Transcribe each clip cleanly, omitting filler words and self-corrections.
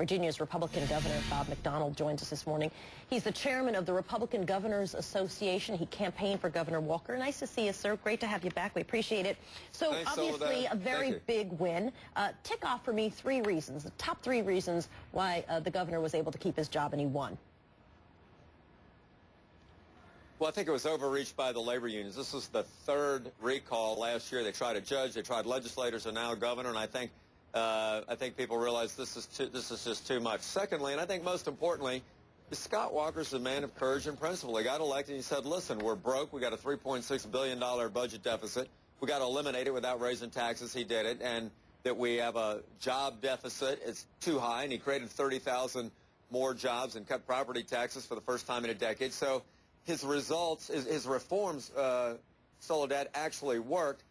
Virginia's Republican Governor Bob McDonnell joins us this morning. He's the chairman of the Republican Governors Association. He campaigned for Governor Walker. Nice to see you, sir. Great to have you back. We appreciate it. So Thanks, obviously a very big win. Tick off for me 3 reasons, the top 3 reasons why the governor was able to keep his job and he won. Well, I think it was overreached by the labor unions. This was the 3rd recall last year. They tried a judge, they tried legislators, and now a governor. And I think people realize this is just too much. Secondly, and I think most importantly, Scott Walker's a man of courage and principle. He got elected and he said, listen, we're broke. We got a $3.6 billion budget deficit. We got to eliminate it without raising taxes. He did it. And that we have a job deficit. It's too high. And he created 30,000 more jobs and cut property taxes for the first time in a decade. So his results, his reforms, Soledad, actually worked.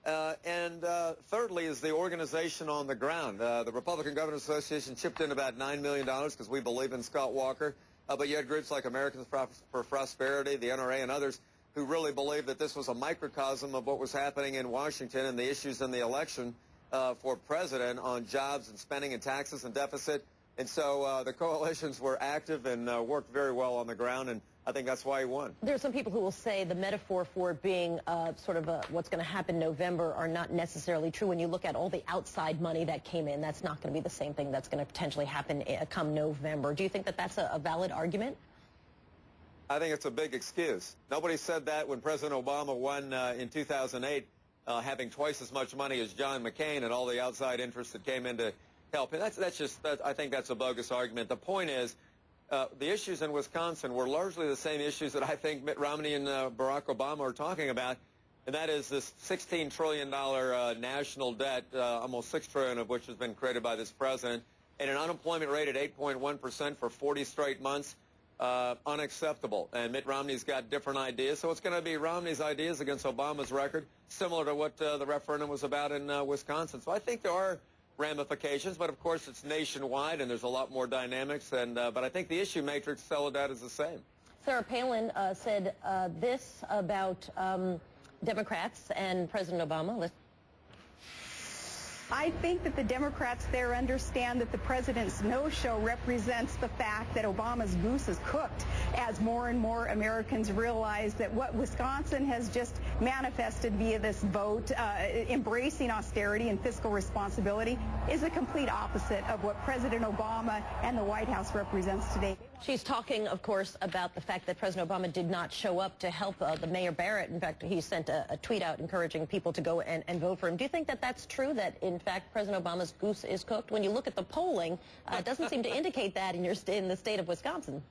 And thirdly is the organization on the ground. The Republican Governors Association chipped in about $9 million because we believe in Scott Walker. But you had groups like Americans for Prosperity, the NRA, and others who really believed that this was a microcosm of what was happening in Washington and the issues in the election for president on jobs and spending and taxes and deficit. And so the coalitions were active and worked very well on the ground, and I think that's why he won. There are some people who will say the metaphor for it being sort of what's going to happen in November are not necessarily true. When you look at all the outside money that came in, that's not going to be the same thing that's going to potentially happen come November. Do you think that that's a valid argument? I think it's a big excuse. Nobody said that when President Obama won in 2008, having twice as much money as John McCain and all the outside interests that came in to help. And I think that's a bogus argument. The point is, the issues in Wisconsin were largely the same issues that I think Mitt Romney and Barack Obama are talking about, and that is this $16 trillion national debt, almost $6 trillion of which has been created by this president, and an unemployment rate at 8.1% for 40 straight months. Unacceptable. And Mitt Romney's got different ideas, so it's going to be Romney's ideas against Obama's record, similar to what the referendum was about in Wisconsin. So I think there are ramifications, but of course it's nationwide and there's a lot more dynamics. And but I think the issue matrix, Soledad, is the same. Sarah Palin said this about Democrats and President Obama. I think that the Democrats there understand that the president's no-show represents the fact that Obama's goose is cooked, as more and more Americans realize that what Wisconsin has just manifested via this vote, embracing austerity and fiscal responsibility, is a complete opposite of what President Obama and the White House represents today. She's talking, of course, about the fact that President Obama did not show up to help the Mayor Barrett. In fact, he sent a tweet out encouraging people to go and vote for him. Do you think that that's true, that, in fact, President Obama's goose is cooked? When you look at the polling, it doesn't seem to indicate that in the state of Wisconsin.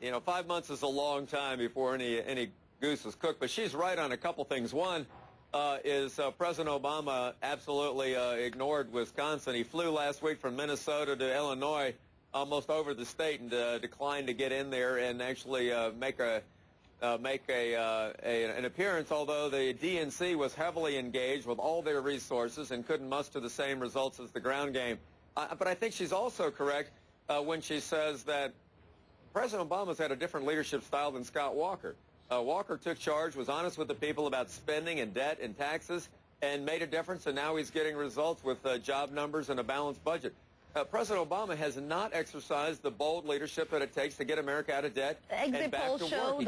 You know, 5 months is a long time before any goose is cooked. But she's right on a couple things. One is President Obama absolutely ignored Wisconsin. He flew last week from Minnesota to Illinois, almost over the state, and declined to get in there and actually make an appearance, although the DNC was heavily engaged with all their resources and couldn't muster the same results as the ground game. But I think she's also correct when she says that President Obama's had a different leadership style than Scott Walker. Walker took charge, was honest with the people about spending and debt and taxes, and made a difference, and now he's getting results with job numbers and a balanced budget. President Obama has not exercised the bold leadership that it takes to get America out of debt and back to work.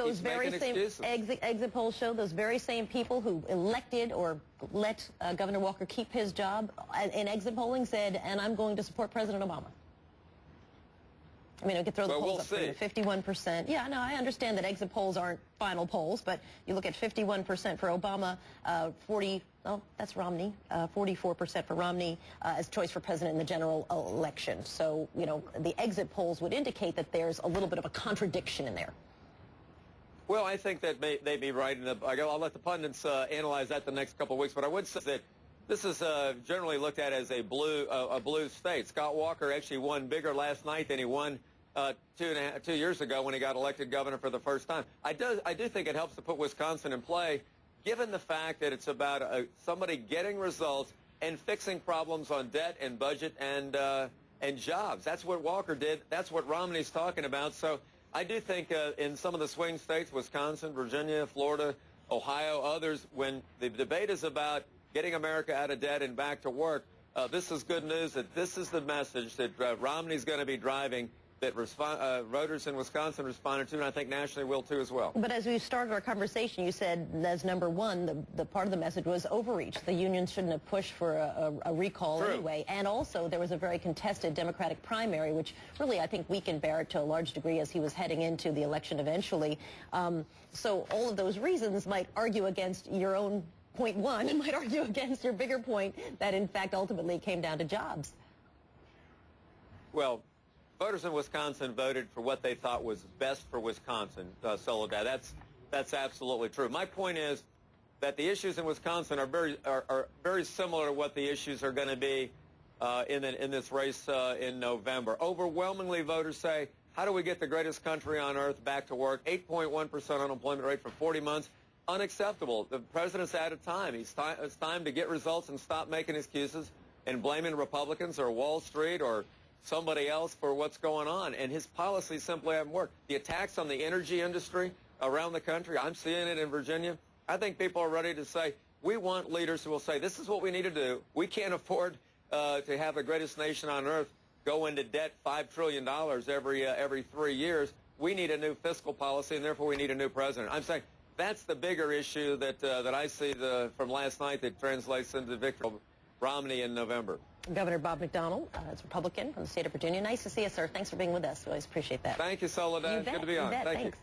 Exit polls show those very same people who elected or let Governor Walker keep his job in exit polling said, and I'm going to support President Obama. I mean, we could throw the polls up for you. 51%. Yeah, no, I understand that exit polls aren't final polls, but you look at 51% for Obama, that's Romney, 44% for Romney as choice for president in the general election. So, you know, the exit polls would indicate that there's a little bit of a contradiction in there. Well, I think that they'd be right. I'll let the pundits analyze that the next couple of weeks, but I would say that this is generally looked at as a blue state. Scott Walker actually won bigger last night than he won 2 years ago when he got elected governor for the first time. I do think it helps to put Wisconsin in play, given the fact that it's about somebody getting results and fixing problems on debt and budget and jobs. That's what Walker did. That's what Romney's talking about. So I do think in some of the swing states, Wisconsin, Virginia, Florida, Ohio, others, when the debate is about getting America out of debt and back to work, this is good news, that this is the message that Romney's going to be driving, that voters in Wisconsin responded to, and I think nationally will too as well. But as we started our conversation, you said as number one, the part of the message was overreach. The unions shouldn't have pushed for a recall anyway. And also there was a very contested Democratic primary, which really I think weakened Barrett to a large degree as he was heading into the election eventually. So all of those reasons might argue against your own point one, and might argue against your bigger point that in fact ultimately came down to jobs. Well, voters in Wisconsin voted for what they thought was best for Wisconsin, Soledad. That's absolutely true. My point is that the issues in Wisconsin are very similar to what the issues are going to be in this race in November. Overwhelmingly, voters say, how do we get the greatest country on earth back to work? 8.1% unemployment rate for 40 months. Unacceptable. The president's out of time. It's time to get results and stop making excuses and blaming Republicans or Wall Street or somebody else for what's going on. And his policies simply haven't worked. The attacks on the energy industry around the country, I'm seeing it in Virginia. I think people are ready to say, we want leaders who will say, this is what we need to do. We can't afford to have the greatest nation on earth go into debt $5 trillion every 3 years. We need a new fiscal policy, and therefore we need a new president. I'm saying that's the bigger issue that I see from last night that translates into the victory of Romney in November. Governor Bob McDonnell is Republican from the state of Virginia. Nice to see you, sir. Thanks for being with us. We always appreciate that. Thank you, Soledad. Good to be on. Thanks.